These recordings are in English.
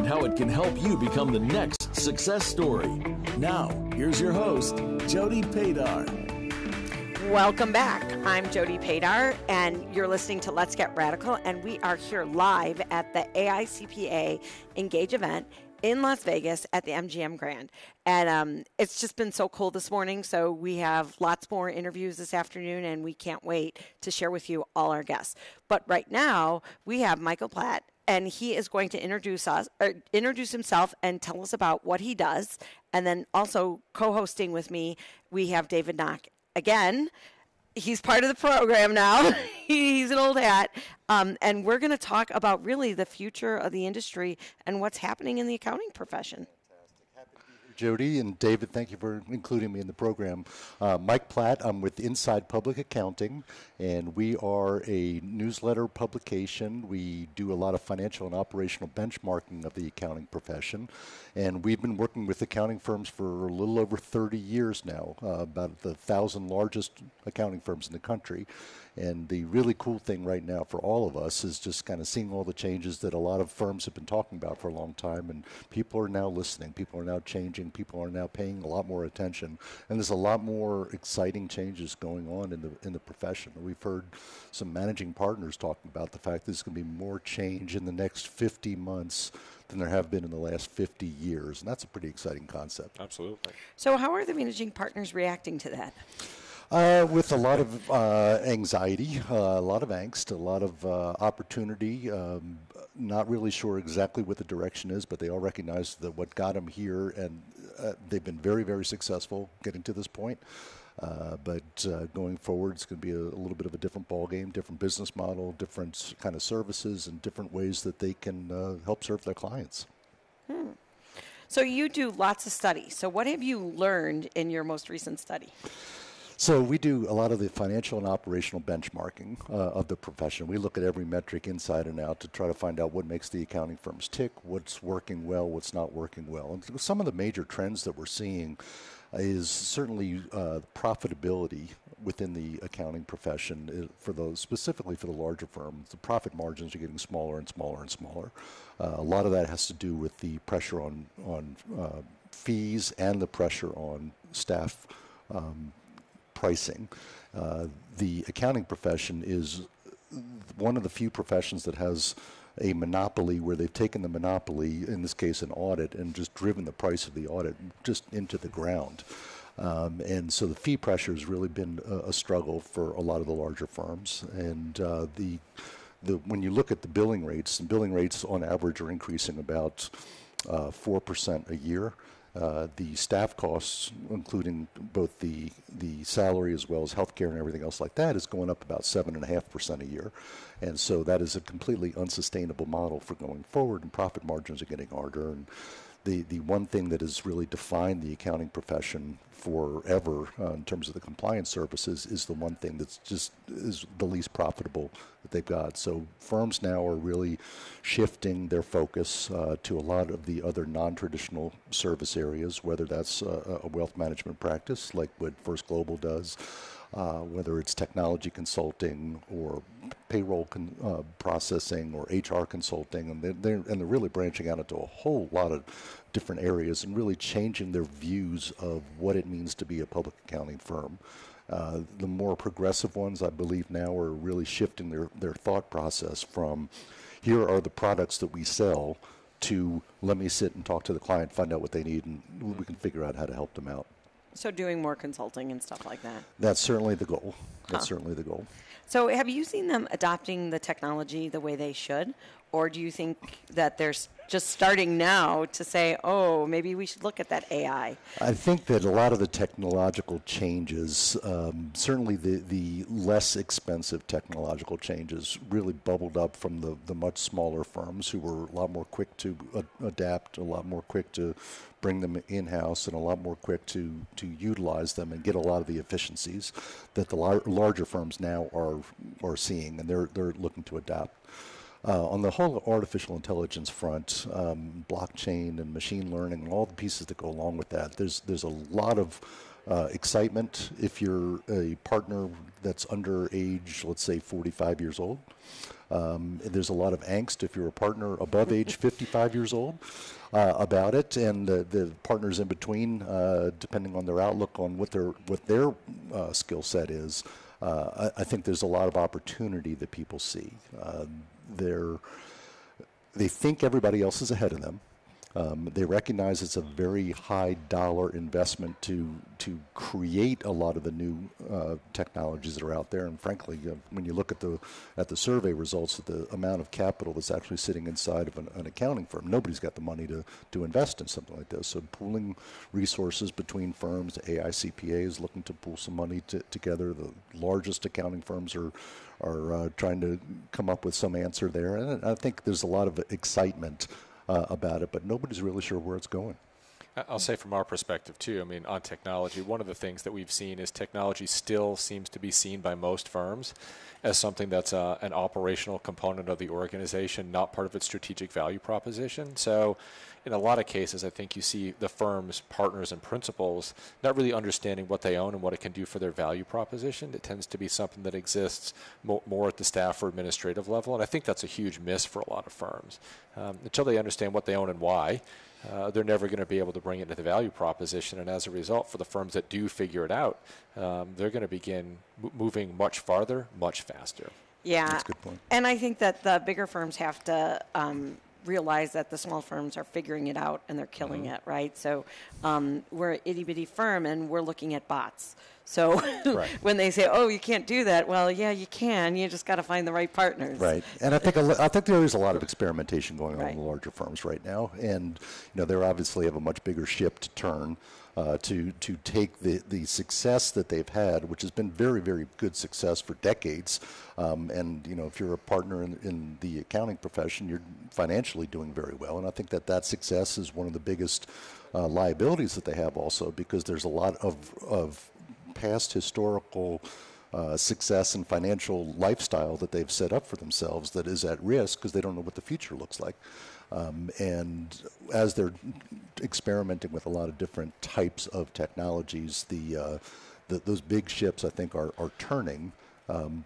how it can help you become the next success story. Now, here's your host, Jody Paydar. Welcome back. I'm Jody Paydar, and you're listening to Let's Get Radical, and we are here live at the AICPA Engage event in Las Vegas at the MGM Grand. And it's just been so cool this morning, so we have lots more interviews this afternoon, and we can't wait to share with you all our guests. But right now, we have Michael Platt, and he is going to introduce himself and tell us about what he does. And then also co-hosting with me, we have David Knoch. Again, he's part of the program now. He's an old hat. And we're going to talk about really the future of the industry and what's happening in the accounting profession. Jody and David, thank you for including me in the program. Mike Platt, I'm with Inside Public Accounting, and we are a newsletter publication. We do a lot of financial and operational benchmarking of the accounting profession, and we've been working with accounting firms for a little over 30 years now, about the 1,000 largest accounting firms in the country. And the really cool thing right now for all of us is just kind of seeing all the changes that a lot of firms have been talking about for a long time, and people are now listening, people are now changing, people are now paying a lot more attention, and there's a lot more exciting changes going on in the profession. We've heard some managing partners talking about the fact that there's going to be more change in the next 50 months than there have been in the last 50 years, and that's a pretty exciting concept. Absolutely. So how are the managing partners reacting to that? With a lot of anxiety, a lot of angst, a lot of opportunity. Not really sure exactly what the direction is, but they all recognize that what got them here, and they've been very, very successful getting to this point. But going forward, it's going to be a little bit of a different ballgame, different business model, different kind of services, and different ways that they can help serve their clients. So you do lots of studies. So what have you learned in your most recent study? So we do a lot of the financial and operational benchmarking of the profession. We look at every metric inside and out to try to find out what makes the accounting firms tick, what's working well, what's not working well. And some of the major trends that we're seeing is certainly profitability within the accounting profession specifically for the larger firms. The profit margins are getting smaller and smaller and smaller. A lot of that has to do with the pressure on fees and the pressure on staff pricing. The accounting profession is one of the few professions that has a monopoly where they've taken the monopoly, in this case an audit, and just driven the price of the audit just into the ground. And so the fee pressure has really been a struggle for a lot of the larger firms. And when you look at the billing rates on average are increasing about 4% a year. The staff costs, including both the salary as well as healthcare and everything else like that, is going up about 7.5% a year. And so that is a completely unsustainable model for going forward, and profit margins are getting harder. And the one thing that has really defined the accounting profession forever in terms of the compliance services is the one thing that's just is the least profitable that they've got. So firms now are really shifting their focus to a lot of the other non-traditional service areas, whether that's a wealth management practice like what First Global does, whether it's technology consulting or payroll processing or HR consulting, and they're really branching out into a whole lot of different areas and really changing their views of what it means to be a public accounting firm. The more progressive ones, I believe now, are really shifting their thought process from here are the products that we sell to let me sit and talk to the client, find out what they need, and we can figure out how to help them out. So doing more consulting and stuff like that. That's certainly the goal. That's certainly the goal. So have you seen them adopting the technology the way they should? Or do you think that they're just starting now to say, oh, maybe we should look at that AI? I think that a lot of the technological changes, certainly the less expensive technological changes, really bubbled up from the much smaller firms who were a lot more quick to adapt, a lot more quick to bring them in-house, and a lot more quick to utilize them and get a lot of the efficiencies that the larger firms now are seeing, and they're looking to adapt. On the whole artificial intelligence front, blockchain and machine learning and all the pieces that go along with that, there's a lot of excitement if you're a partner that's under age, let's say 45 years old. There's a lot of angst if you're a partner above age 55 years old about it, and the partners in between, depending on their outlook on what their skill set is. I think there's a lot of opportunity that people see. They think everybody else is ahead of them. They recognize it's a very high dollar investment to create a lot of the new technologies that are out there. And frankly, when you look at the survey results, at the amount of capital that's actually sitting inside of an accounting firm, nobody's got the money to invest in something like this. So pooling resources between firms, the AICPA is looking to pool some money together. The largest accounting firms are trying to come up with some answer there. And I think there's a lot of excitement about it, but nobody's really sure where it's going. I'll say from our perspective too, I mean, on technology, one of the things that we've seen is technology still seems to be seen by most firms as something that's an operational component of the organization, not part of its strategic value proposition. So in a lot of cases, I think you see the firm's partners and principals not really understanding what they own and what it can do for their value proposition. It tends to be something that exists more at the staff or administrative level, and I think that's a huge miss for a lot of firms. Until they understand what they own and why, they're never going to be able to bring it to the value proposition, and as a result, for the firms that do figure it out, they're going to begin moving much farther, much faster. Yeah, that's a good point. And I think that the bigger firms have to realize that the small firms are figuring it out and they're killing it, right? So we're an itty-bitty firm and we're looking at bots. So right. When they say, oh, you can't do that, well, yeah, you can. You just got to find the right partners. Right. And I think there is a lot of experimentation going on right. in the larger firms right now. And, they obviously have a much bigger ship to turn to take the success that they've had, which has been very, very good success for decades. And, if you're a partner in the accounting profession, you're financially doing very well. And I think that success is one of the biggest liabilities that they have also, because there's a lot of past historical success and financial lifestyle that they've set up for themselves that is at risk because they don't know what the future looks like. And as they're experimenting with a lot of different types of technologies, those big ships, I think, are turning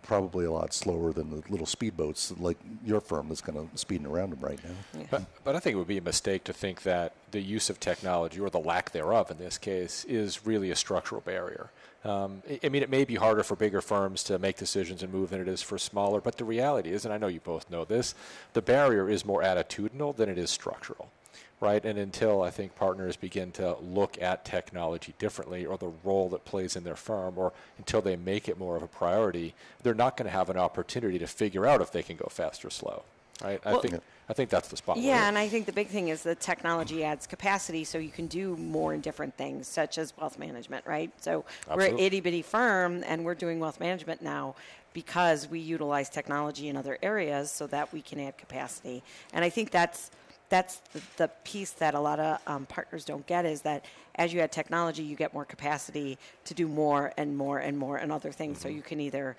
probably a lot slower than the little speedboats like your firm that's kind of speeding around them right now. Yeah. But I think it would be a mistake to think that the use of technology, or the lack thereof in this case, is really a structural barrier. It may be harder for bigger firms to make decisions and move than it is for smaller, but the reality is, and I know you both know this, the barrier is more attitudinal than it is structural, right? And until I think partners begin to look at technology differently, or the role that plays in their firm, or until they make it more of a priority, they're not going to have an opportunity to figure out if they can go fast or slow, right? Well, I think that's the spot. Yeah, and I think the big thing is the technology adds capacity so you can do more in different things, such as wealth management, right? So Absolutely. We're an itty-bitty firm, and we're doing wealth management now because we utilize technology in other areas so that we can add capacity. And I think that's the piece that a lot of partners don't get, is that as you add technology, you get more capacity to do more and more and more and other things. Mm-hmm. So you can either,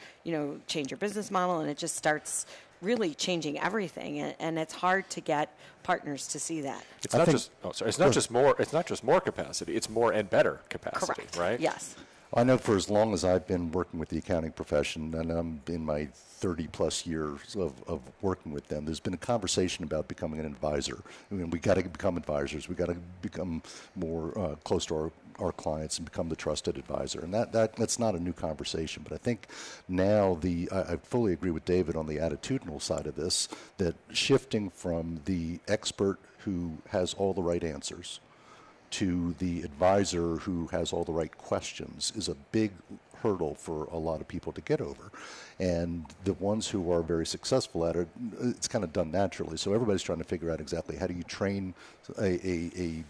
change your business model, and it just starts really changing everything, and it's hard to get partners to see that. It's not just more capacity, it's more and better capacity. Correct. Right? Yes. I know for as long as I've been working with the accounting profession, and I'm in my 30 plus years of working with them, there's been a conversation about becoming an advisor. I mean, we got to become advisors. We got to become more close to our clients and become the trusted advisor. And that's not a new conversation. But I think now I fully agree with David on the attitudinal side of this, that shifting from the expert who has all the right answers to the advisor who has all the right questions is a big hurdle for a lot of people to get over. And the ones who are very successful at it, it's kind of done naturally. So everybody's trying to figure out exactly how do you train a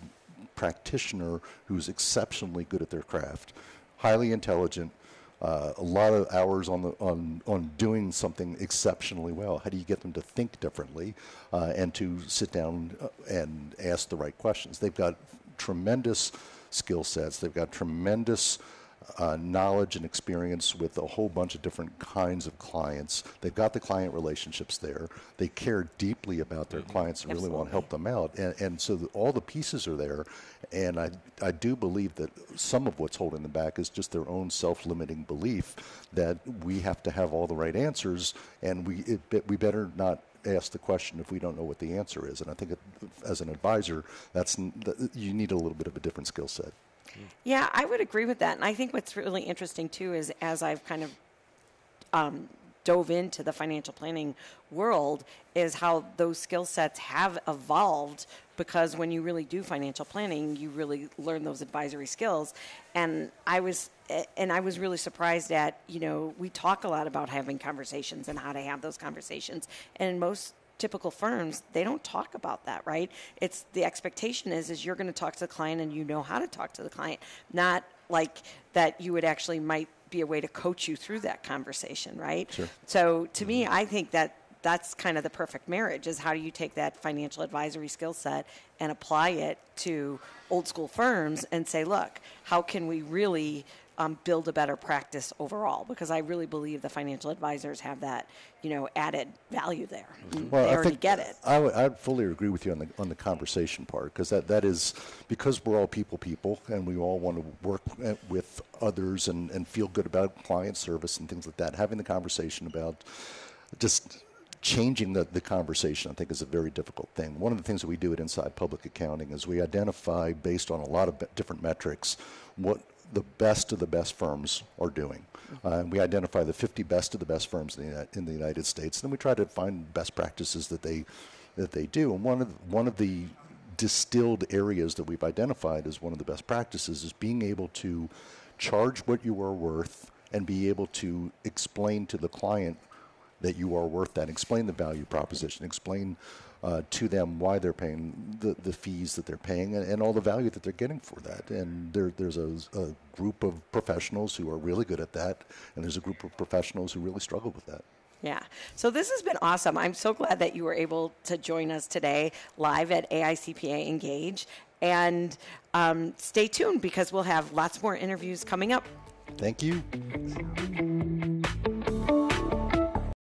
practitioner who's exceptionally good at their craft, highly intelligent, a lot of hours on doing something exceptionally well. How do you get them to think differently and to sit down and ask the right questions? They've got tremendous skill sets. They've got tremendous knowledge and experience with a whole bunch of different kinds of clients. They've got the client relationships there. They care deeply about their clients and really want to help them out. And so all the pieces are there. And I do believe that some of what's holding them back is just their own self-limiting belief that we have to have all the right answers, and we better not ask the question if we don't know what the answer is. And I think as an advisor, you need a little bit of a different skill set. Yeah, I would agree with that. And I think what's really interesting, too, is as I've kind of dove into the financial planning world, is how those skill sets have evolved, because when you really do financial planning, you really learn those advisory skills. And I was really surprised at, we talk a lot about having conversations and how to have those conversations. And in most typical firms, they don't talk about that, right? It's the expectation is you're going to talk to the client and you know how to talk to the client, not like that you would actually might be a way to coach you through that conversation, right? Sure. So to me, I think that's kind of the perfect marriage, is how do you take that financial advisory skill set and apply it to old school firms and say, look, how can we really build a better practice overall? Because I really believe the financial advisors have that, added value there. Well, they already get it. I fully agree with you on the conversation part, because that is, because we're all people, and we all want to work with others and feel good about client service and things like that. Having the conversation about just changing the conversation, I think, is a very difficult thing. One of the things that we do at Inside Public Accounting is we identify, based on a lot of different metrics, what the best of the best firms are doing. We identify the 50 best of the best firms in the United States, and then we try to find best practices that they do. And one of the distilled areas that we've identified as one of the best practices is being able to charge what you are worth and be able to explain to the client that you are worth that, explain the value proposition, explain to them why they're paying the fees that they're paying and all the value that they're getting for that. And there's a group of professionals who are really good at that, and there's a group of professionals who really struggle with that. Yeah. So this has been awesome. I'm so glad that you were able to join us today live at AICPA Engage. And stay tuned, because we'll have lots more interviews coming up. Thank you.